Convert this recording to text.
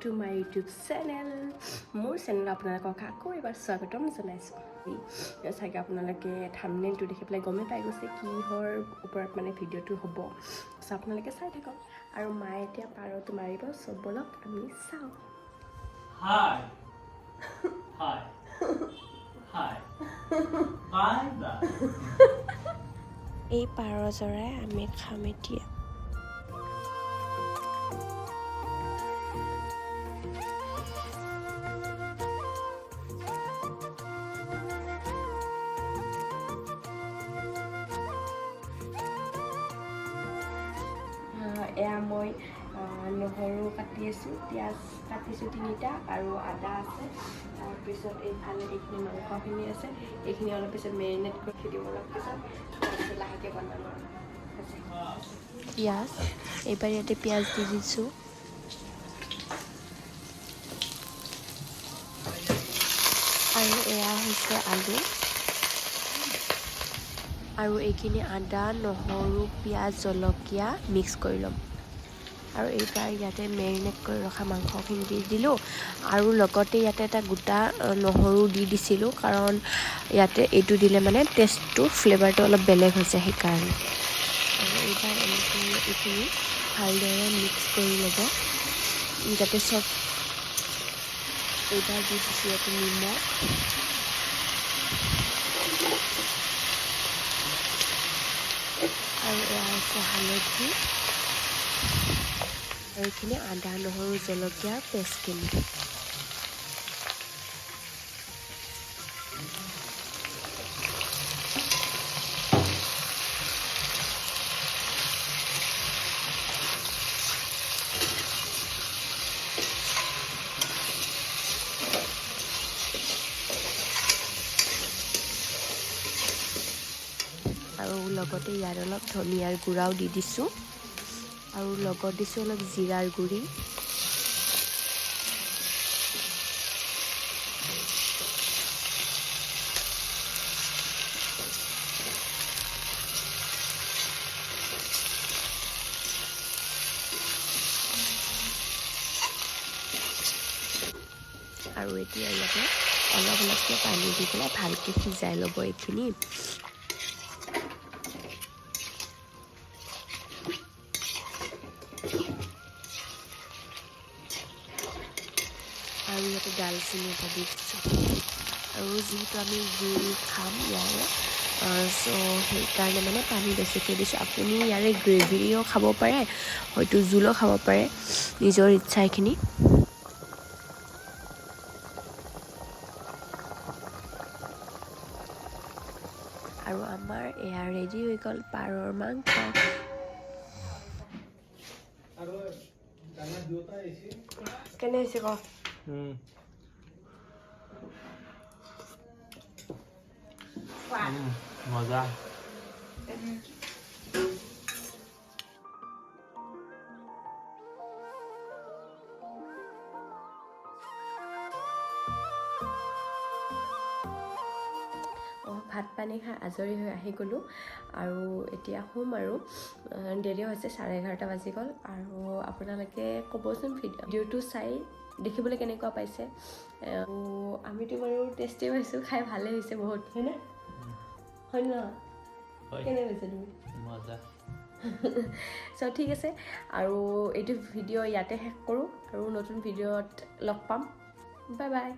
to my YouTube channel. মোৰ channel আপোনালোকক আকৌ এবাৰ স্বাগতম জনাইছোঁ। চাগে আপোনালোকে থাম্বনেইলটো দেখি পেলাই গমেই পাই গৈছে কিহৰ ওপৰত মানে ভিডিঅ'টো হ'ব। চ' আপোনালোকে চাই থাকক আৰু মায়ে এতিয়া পাৰটো মাৰিব। চ' বলক আমি চাওঁ। Hi. Hi. Hi. Bye bye. এই পাৰজৰাই আমি খাম এতিয়া। এয়া মই নহৰু কাটি আছোঁ, পিঁয়াজ কাটিছোঁ 3টা আৰু আদা আছে। তাৰপিছত এইফালে এইখিনি মাংসখিনি আছে, এইখিনি অলপ পিছত মেৰিনেট কৰি থৈ দিব অলপ পিছত, তাৰপিছত লাহেকৈ বনাম আৰু। পিঁয়াজ এইবাৰ ইয়াতে পিঁয়াজ দি দিছোঁ। আৰু এয়া হৈছে আলু আৰু এইখিনি আদা নহৰু পিঁয়াজ জলকীয়া মিক্স কৰি ল'ম। আৰু এইবাৰ ইয়াতে মেৰিনেট কৰি ৰখা মাংসখিনি দি দিলোঁ আৰু লগতে ইয়াতে এটা গোটা নহৰু দি দিছিলোঁ, কাৰণ ইয়াতে এইটো দিলে মানে টেষ্টটো ফ্লেভাৰটো অলপ বেলেগ হৈছে সেইকাৰণে। আৰু এইবাৰ এইখিনি ভালদৰে মিক্স কৰি ল'ব যাতে চব। এইবাৰ দি দিছোঁ ইয়াতে নিমখ আৰু এয়া হৈছে হালধি আৰু এইখিনি আদা নহৰু জলকীয়াৰ পেষ্টখিনি। আৰু লগতে ইয়াত অলপ ধনিয়াৰ গুড়াও দি দিছোঁ আৰু লগত দিছোঁ অলপ জিৰাৰ গুড়ি। আৰু এতিয়া ইয়াতে অলপ অলপকৈ পানী দি পেলাই ভালকৈ সিজাই ল'ব এইখিনি। আৰু ইয়াতে ডালচেনি এটা দি দিছোঁ। আৰু যিহেতু আমি জোল খাম ইয়াৰে, চ' সেইকাৰণে মানে পানী বেছিকৈ দিছোঁ। আপুনি ইয়াৰে গ্ৰেভিও খাব পাৰে, হয়তো জোলো খাব পাৰে, নিজৰ ইচ্ছা এইখিনি। আৰু আমাৰ এয়া ৰেডি হৈ গ'ল পাৰৰ মাংস। কেনে হৈছে ক? মজা। ভাত পানী খাই আজৰি হৈ আহি গ'লোঁ আৰু এতিয়া শুম আৰু। দেৰি হৈছে, 11:30 বাজি গ'ল। আৰু আপোনালোকে ক'বচোন ভিডিঅ'টো চাই দেখিবলৈ কেনেকুৱা পাইছে। আমিতো বাৰু টেষ্টি পাইছোঁ, খাই ভালেই হৈছে বহুত, হয়নে? হয় ন? কেনে পাইছে তুমি? মজা। চ' ঠিক আছে, আৰু এইটো ভিডিঅ' ইয়াতে শেষ কৰোঁ আৰু নতুন ভিডিঅ'ত লগ পাম। Bye bye.